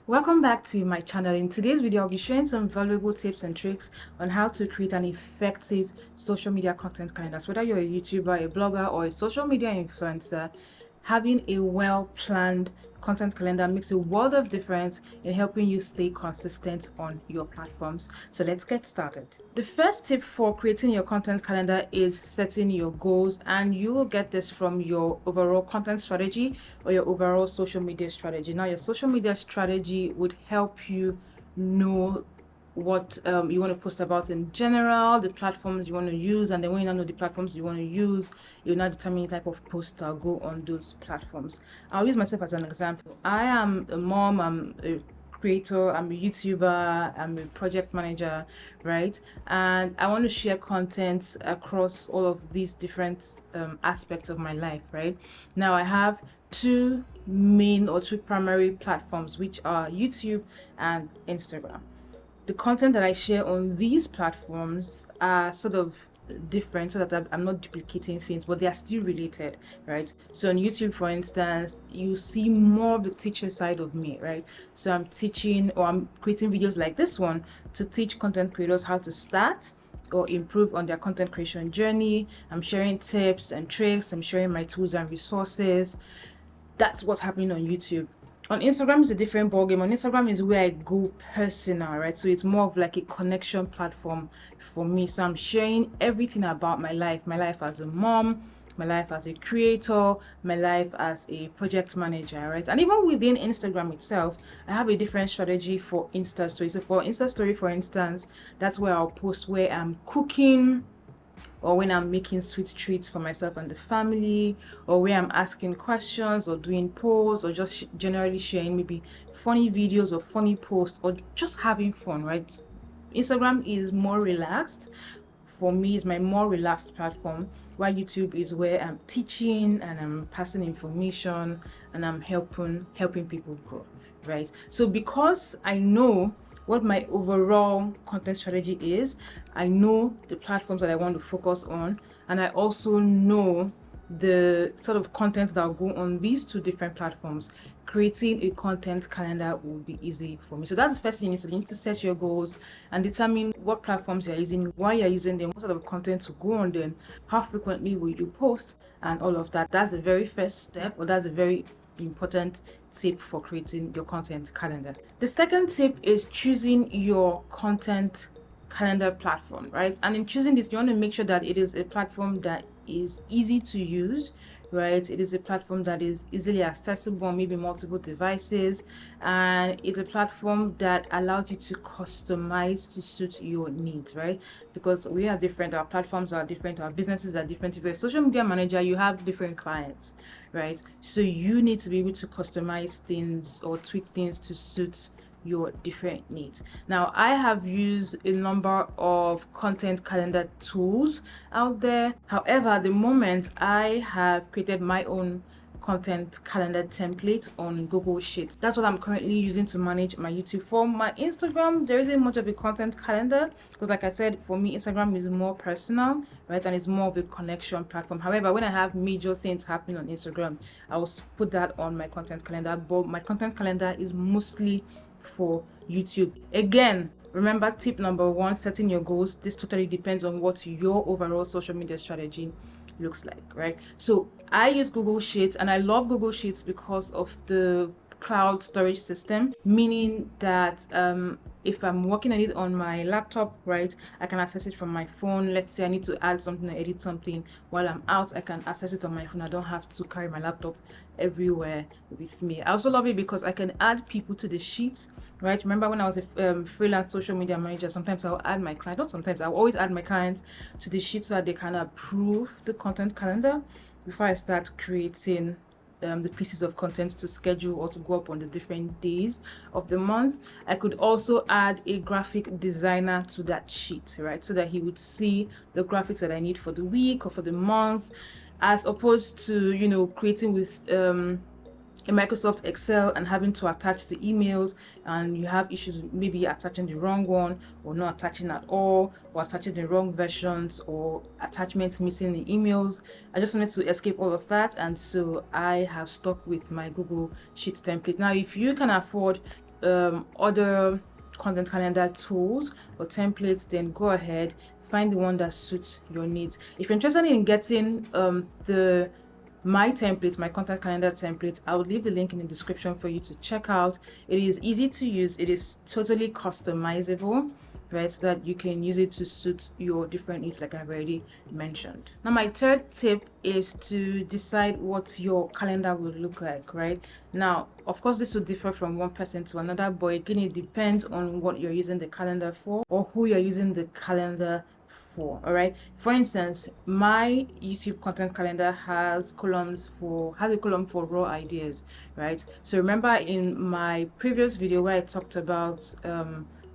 Welcome back to my channel. In today's video, I'll be sharing some valuable tips and tricks on how to create an effective social media content calendar. So whether you're a YouTuber, a blogger, or a social media influencer, having a well-planned content calendar makes a world of difference in helping you stay consistent on your platforms. So let's get started. The first tip for creating your content calendar is setting your goals, and you will get this from your overall content strategy or your overall social media strategy. Now, your social media strategy would help you know what you want to post about in general, the platforms you want to use, and then when you know the platforms you want to use, you'll now determine the type of post that'll go on those platforms. I'll use myself as an example. I am a mom, I'm a creator, I'm a YouTuber, I'm a project manager, right? And I want to share content across all of these different aspects of my life, right? Now I have two primary platforms, which are YouTube and Instagram. The content that I share on these platforms are sort of different so that I'm not duplicating things, but they are still related, right? So on YouTube, for instance, you see more of the teacher side of me, right? So I'm teaching, or I'm creating videos like this one to teach content creators how to start or improve on their content creation journey. I'm sharing tips and tricks, I'm sharing my tools and resources. That's what's happening on YouTube. On Instagram is a different ballgame. On Instagram is where I go personal, right? So it's more of like a connection platform for me. So I'm sharing everything about my life as a mom, my life as a creator, my life as a project manager, right? And even within Instagram itself, I have a different strategy for Insta Story. So for Insta Story, for instance, that's where I'll post where I'm cooking, or when I'm making sweet treats for myself and the family, or where I'm asking questions or doing polls, or just generally sharing maybe funny videos or funny posts, or just having fun, right? Instagram is more relaxed. For me, is my more relaxed platform, while YouTube is where I'm teaching and I'm passing information and I'm helping people grow, right? So because I know what my overall content strategy is, I know the platforms that I want to focus on, and I also know the sort of content that will go on these two different platforms. Creating a content calendar will be easy for me. So that's the first thing you need to do. You need to set your goals and determine what platforms you're using, why you're using them, what sort of content to go on them, how frequently will you post, and all of that. That's the very first step, or that's a very important tip for creating your content calendar. The second tip is choosing your content calendar platform, right? And in choosing this, you want to make sure that it is a platform that is easy to use, right? It is a platform that is easily accessible on maybe multiple devices, and it's a platform that allows you to customize to suit your needs, right? Because we are different, our platforms are different, our businesses are different. If you're a social media manager, you have different clients, right? So you need to be able to customize things or tweak things to suit your different needs. Now, I have used a number of content calendar tools out there. However, at the moment, I have created my own content calendar template on Google Sheets. That's what I'm currently using to manage my YouTube. For my Instagram, there isn't much of a content calendar because, like I said, for me, Instagram is more personal, right? And it's more of a connection platform. However, when I have major things happening on Instagram, I will put that on my content calendar. But my content calendar is mostly for YouTube. Again, remember tip number one, setting your goals. This totally depends on what your overall social media strategy looks like, right? So I use Google Sheets, and I love Google Sheets because of the cloud storage system, meaning that if I'm working on it on my laptop, right, I can access it from my phone. Let's say I need to add something or edit something while I'm out, I can access it on my phone. I don't have to carry my laptop everywhere with me. I also love it because I can add people to the sheets, right? Remember when I was a freelance social media manager, sometimes I'll add my client, not sometimes, I'll always add my clients to the sheet so that they can approve the content calendar before I start creating the pieces of content to schedule or to go up on the different days of the month. I could also add a graphic designer to that sheet, right? So that he would see the graphics that I need for the week or for the month, as opposed to, you know, creating with in Microsoft Excel and having to attach the emails, and you have issues maybe attaching the wrong one, or not attaching at all, or attaching the wrong versions, or attachments missing the emails. I just wanted to escape all of that, and so I have stuck with my Google Sheets template. Now, if you can afford other content calendar tools or templates, then go ahead, find the one that suits your needs. If you're interested in getting my template, my content calendar template, I will leave the link in the description for you to check out. It is easy to use. It is totally customizable, right? So that you can use it to suit your different needs, like I've already mentioned. Now, my third tip is to decide what your calendar will look like, right? Now, of course, this will differ from one person to another, but again, it depends on what you're using the calendar for or who you're using the calendar for. All right, for instance, my YouTube content calendar has a column for raw ideas, right? So remember in my previous video where I talked about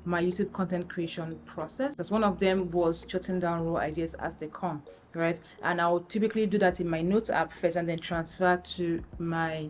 my YouTube content creation process, that's one of them was jotting down raw ideas as they come, right? And I'll typically do that in my notes app first and then transfer to my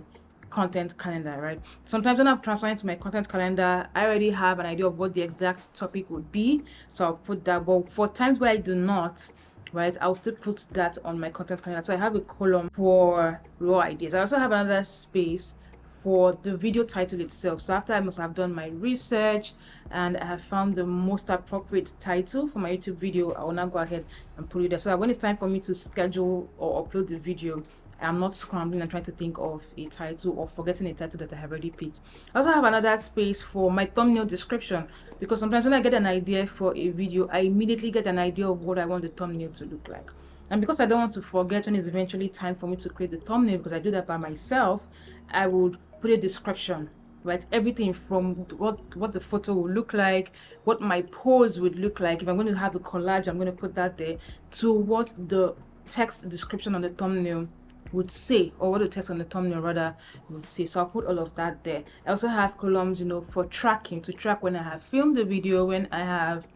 content calendar, right? Sometimes when I'm transferring to my content calendar, I already have an idea of what the exact topic would be, so I'll put that. But for times where I do not, right, I'll still put that on my content calendar. So I have a column for raw ideas. I also have another space for the video title itself. So after I must have done my research and I have found the most appropriate title for my YouTube video, I will now go ahead and put it there, so that when it's time for me to schedule or upload the video, I'm not scrambling and trying to think of a title or forgetting a title that I have already picked. I also have another space for my thumbnail description, because sometimes when I get an idea for a video, I immediately get an idea of what I want the thumbnail to look like. And because I don't want to forget when it's eventually time for me to create the thumbnail, because I do that by myself, I would put a description, right? Everything from what the photo will look like, what my pose would look like. If I'm going to have a collage, I'm going to put that there, to what the text description on the thumbnail would say, or what the text on the thumbnail rather would say. So I'll put all of that there. I also have columns, for tracking, to track when I have filmed the video, when I have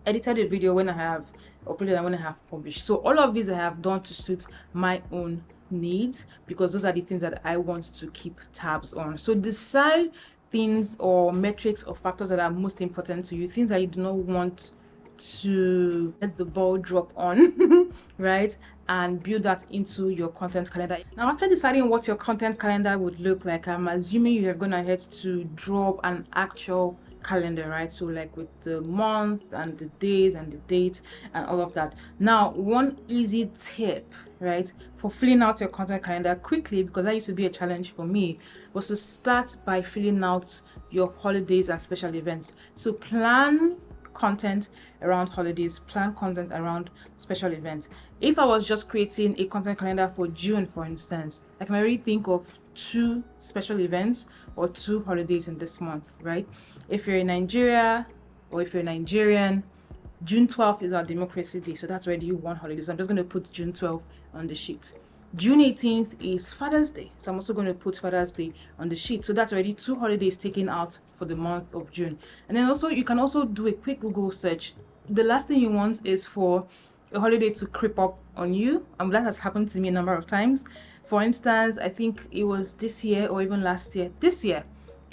edited the video, when I have uploaded, and when I have published. So all of these I have done to suit my own needs, because those are the things that I want to keep tabs on. So decide things or metrics or factors that are most important to you, things that you do not want to let the ball drop on, right? And build that into your content calendar. Now, after deciding what your content calendar would look like, I'm assuming you have gone ahead to draw an actual calendar, right? So like with the month and the days and the dates and all of that. Now, one easy tip, right, for filling out your content calendar quickly, because that used to be a challenge for me, was to start by filling out your holidays and special events. So plan content around holidays, plan content around special events. If I was just creating a content calendar for June, for instance, I can already think of 2 special events or 2 holidays in this month, right? If you're in Nigeria or if you're Nigerian, June 12th is our Democracy Day, so that's already 1 holiday. So I'm just going to put June 12th on the sheet. June 18th is Father's Day, so I'm also going to put Father's Day on the sheet. So that's already 2 holidays taken out for the month of June. And then also you can also do a quick Google search. The last thing you want is for a holiday to creep up on you. That has happened to me a number of times. For instance, I think it was this year or even last year. This year,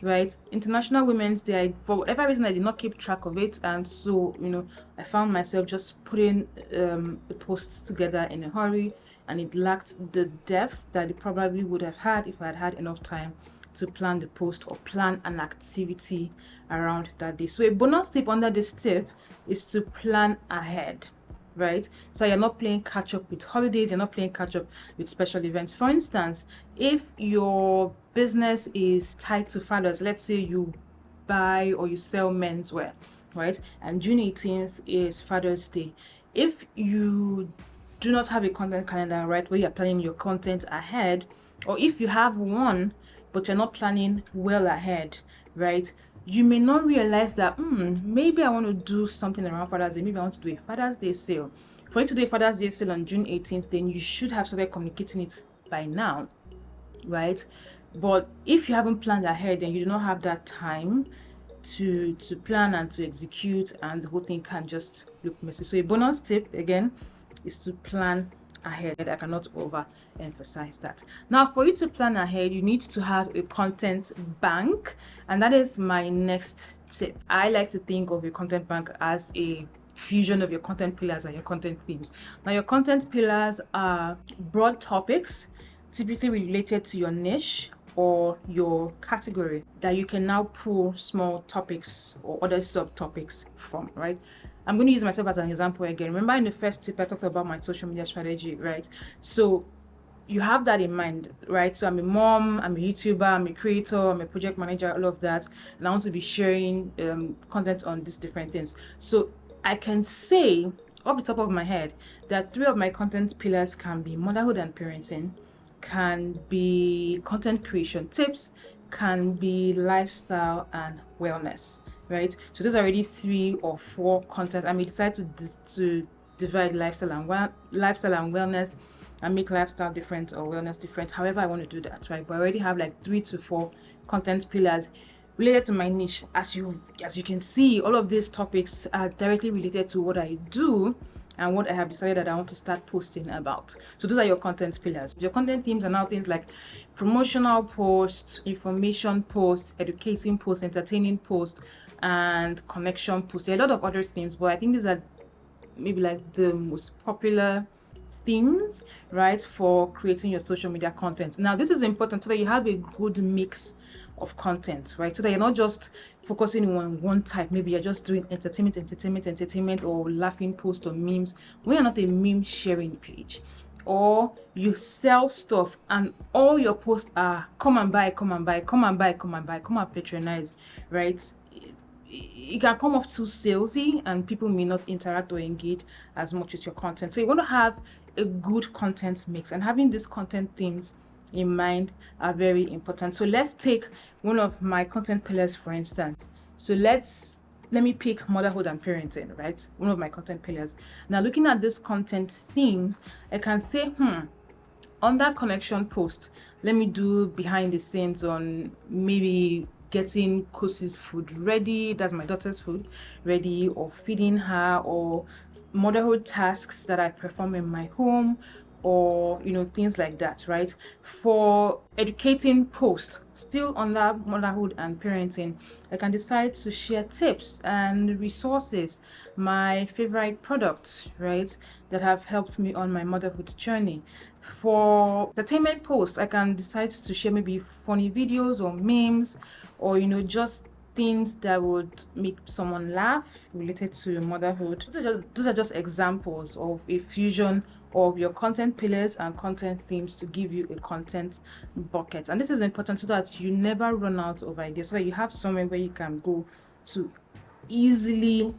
right? International Women's Day. For whatever reason, I did not keep track of it, and so I found myself just putting the posts together in a hurry, and it lacked the depth that it probably would have had if I had had enough time to plan the post or plan an activity around that day. So a bonus tip under this tip is to plan ahead, right? So you're not playing catch up with holidays, you're not playing catch up with special events. For instance, if your business is tied to fathers, let's say you buy or you sell menswear, right? And June 18th is Father's Day. If you do not have a content calendar, right, where you're planning your content ahead, or if you have one but you're not planning well ahead, right, you may not realize that maybe I want to do something around Father's Day. Maybe I want to do a Father's Day sale. For you to do a Father's Day sale on June 18th, then you should have started communicating it by now, right? But if you haven't planned ahead, then you do not have that time to plan and to execute, and the whole thing can just look messy. So a bonus tip again is to plan ahead. I cannot overemphasize that. Now, for you to plan ahead, you need to have a content bank, and that is my next tip. I like to think of a content bank as a fusion of your content pillars and your content themes. Now, your content pillars are broad topics typically related to your niche or your category that you can now pull small topics or other subtopics from, right? I'm going to use myself as an example again. Remember in the first tip I talked about my social media strategy, right? So you have that in mind, right? So I'm a mom, I'm a YouTuber, I'm a creator, I'm a project manager, all of that, and I want to be sharing content on these different things. So I can say off the top of my head that 3 of my content pillars can be motherhood and parenting, can be content creation tips, can be lifestyle and wellness, right? So those are already 3 or 4 content. I may decide to divide lifestyle and wellness and make lifestyle different or wellness different, however I want to do that, right? But I already have like 3 to 4 content pillars related to my niche. As you can see, all of these topics are directly related to what I do and what I have decided that I want to start posting about. So those are your content pillars. Your content themes are now things like promotional posts, information posts, educating posts, entertaining posts, and connection posts. There are a lot of other themes, but I think these are maybe like the most popular themes, right, for creating your social media content. Now this is important so that you have a good mix of content, right? So that you're not just focusing on one type. Maybe you're just doing entertainment, or laughing posts or memes. When you're not a meme sharing page, or you sell stuff and all your posts are come and buy, come and buy, come and buy, come and buy, come and patronize, right? It can come off too salesy and people may not interact or engage as much with your content. So you want to have a good content mix, and having these content themes in mind are very important. So let's take one of my content pillars, for instance. So let me pick motherhood and parenting, right? One of my content pillars. Now looking at this content themes, I can say, on that connection post, let me do behind the scenes on maybe getting Kosi's food ready, that's my daughter's food ready, or feeding her, or motherhood tasks that I perform in my home, or things like that, right? For educating post, still on that motherhood and parenting, I can decide to share tips and resources, my favorite products, right, that have helped me on my motherhood journey. For entertainment posts, I can decide to share maybe funny videos or memes, or just things that would make someone laugh related to motherhood. Those are just examples of a fusion of your content pillars and content themes to give you a content bucket. And this is important so that you never run out of ideas, so that you have somewhere where you can go to easily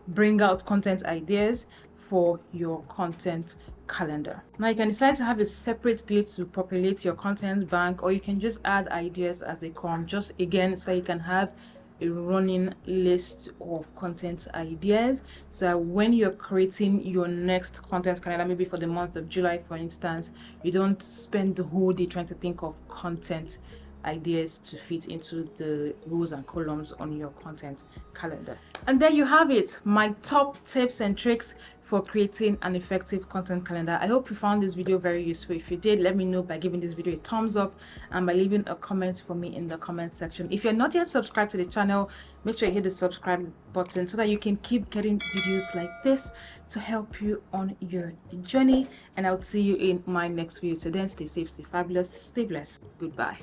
bring out content ideas for your content calendar. Now you can decide to have a separate date to populate your content bank, or you can just add ideas as they come, just again so you can have a running list of content ideas, so that when you're creating your next content calendar, maybe for the month of July for instance, you don't spend the whole day trying to think of content ideas to fit into the rows and columns on your content calendar. And there you have it, my top tips and tricks for creating an effective content calendar. I hope you found this video very useful. If you did, let me know by giving this video a thumbs up and by leaving a comment for me in the comment section. If you're not yet subscribed to the channel, make sure you hit the subscribe button so that you can keep getting videos like this to help you on your journey. And I'll see you in my next video. So then, stay safe, stay fabulous, stay blessed. Goodbye.